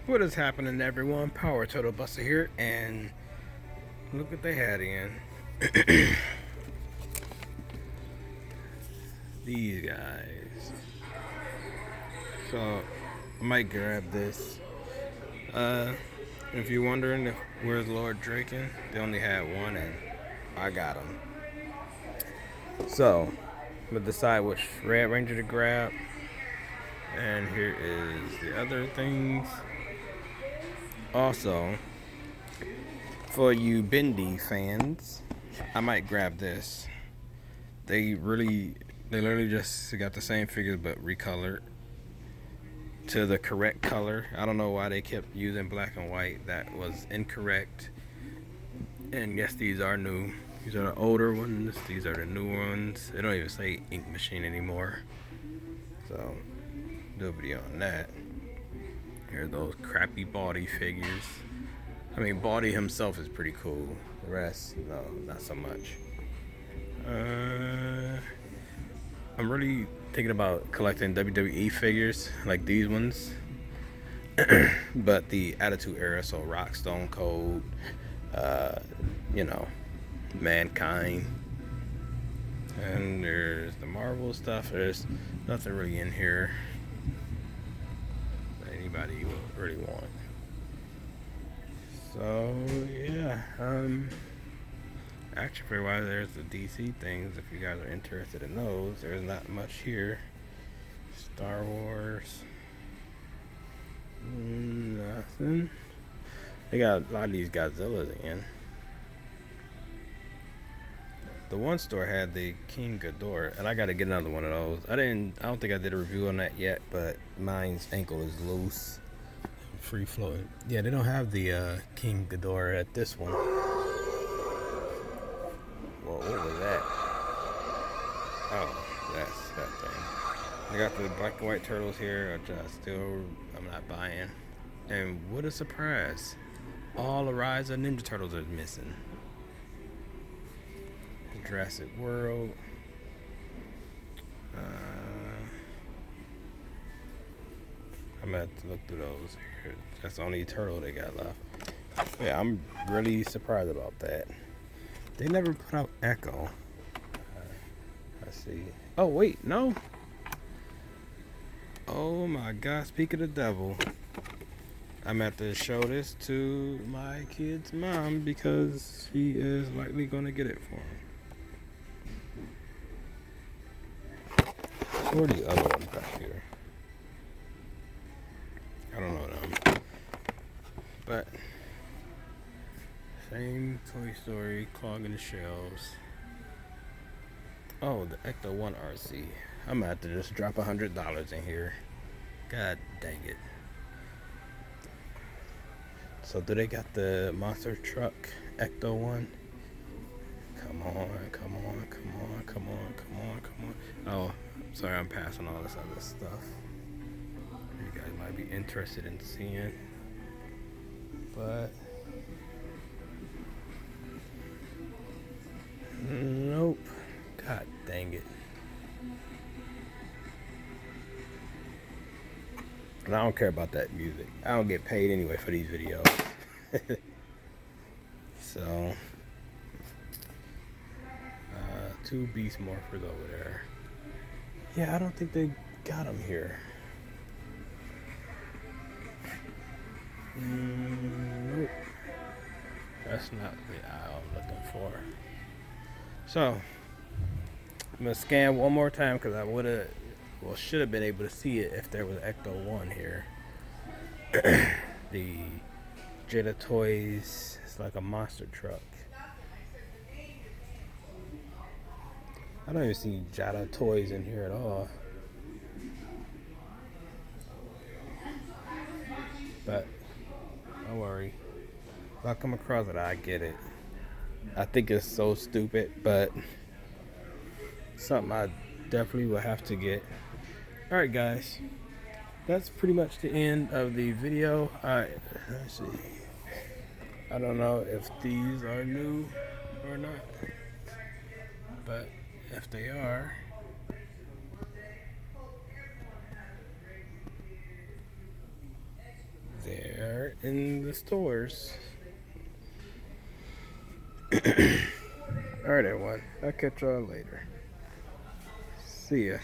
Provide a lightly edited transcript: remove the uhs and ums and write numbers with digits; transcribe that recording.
What is happening, everyone? Power Total Buster here, and look what they had in. These guys. So, I might grab this. Uh, if you're wondering where's Lord Draken, they only had one, and I got him. So, I'm gonna decide which Red Ranger to grab, and here is the other things. Also, for you bendy fans, I might grab this. They really, they literally just got the same figures but recolored to the correct color. I don't know why they kept using black and white. That was incorrect. And yes, these are new. These are the older ones. These are the new ones. They don't even say ink machine anymore. So, do a video on that. Here are those crappy Baldy figures. I mean, Baldy himself is pretty cool. The rest, no, not so much. I'm really thinking about collecting WWE figures like these ones, but the Attitude Era, so Rock, Stone Cold, uh, you know, Mankind, and there's the Marvel stuff. There's nothing really in here that anybody would really want. So yeah, action figure wise, there's the DC things. If you guys are interested in those, there's not much here. Star Wars, nothing. They got a lot of these Godzillas in. The one store had the King Ghidorah, and I got to get another one of those. I don't think I did a review on that yet, but mine's ankle is loose, free flowing. Yeah, they don't have the King Ghidorah at this one. Well, what was that? Oh, that's that thing. I got the black and white turtles here, which I'm not buying. And what a surprise! All the Rise of Ninja Turtles are missing. Jurassic World. I'm gonna have to look through those here. That's the only turtle they got left. Yeah, I'm really surprised about that. They never put out Echo. Let's see. Oh wait, no. Oh my God! Speak of the devil, I'm gonna have to show this to my kid's mom because she is likely gonna get it for him. Where are the other ones back here? I don't know them. But same Toy Story, clogging the shelves. Oh, the Ecto 1 RC. I'm gonna have to just drop $100 in here. God dang it. So do they got the monster truck Ecto 1? Come on, come on, come on, come on, come on, come on. Oh, sorry, I'm passing all this other stuff. You guys might be interested in seeing. But nope. God dang it. And I don't care about that music. I don't get paid anyway for these videos. So, two Beast Morphers over there. Yeah, I don't think they got them here. Nope. That's not the aisle I'm looking for. So, I'm going to scan one more time because I should have been able to see it if there was Ecto 1 here. The Jada Toys, it's like a monster truck. I don't even see Jada Toys in here at all. But don't worry. If I come across it, I get it. I think it's so stupid, but something I definitely will have to get. Alright guys, that's pretty much the end of the video. Alright, let's see. I don't know if these are new or not, but if they are, there in the stores. Alright, everyone. I'll catch y'all later. See ya.